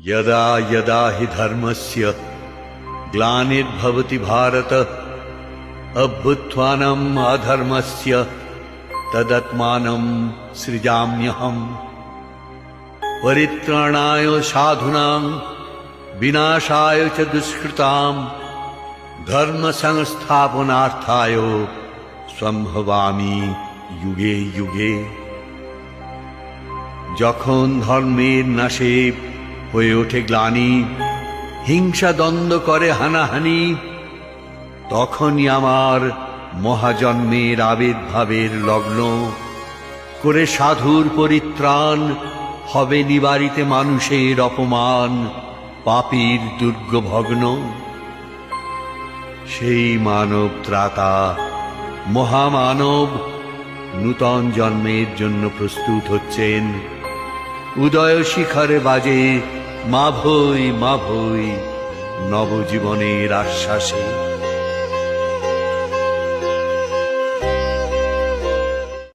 यदा यदा हि धर्मस्य ग्लानिर्भवति भारत अभ्युत्थानम् अधर्मस्य तदात्मानं सृजाम्यहम्। परित्राणाय साधूनां विनाशाय च दुष्कृतां धर्म संस्थापनार्थाय सम्भवामि युगे युगे। যখন ধর্মের নাশে হয়ে ওঠে গ্লানি, হিংসা দ্বন্দ্ব করে হানাহানি, তখনই আমার মহাজন্মের আবির্ভাবের লগ্ন। করে সাধুর পরিত্রাণ হবে নিবারিতে মানুষের অপমান, পাপীর দুর্গ ভগ্ন। সেই মানব ত্রাতা মহামানব নূতন জন্মের জন্য প্রস্তুত হচ্ছেন। উদয় শিখরে বাজে মা ভৈ নবজীবনের আশ্বাসে।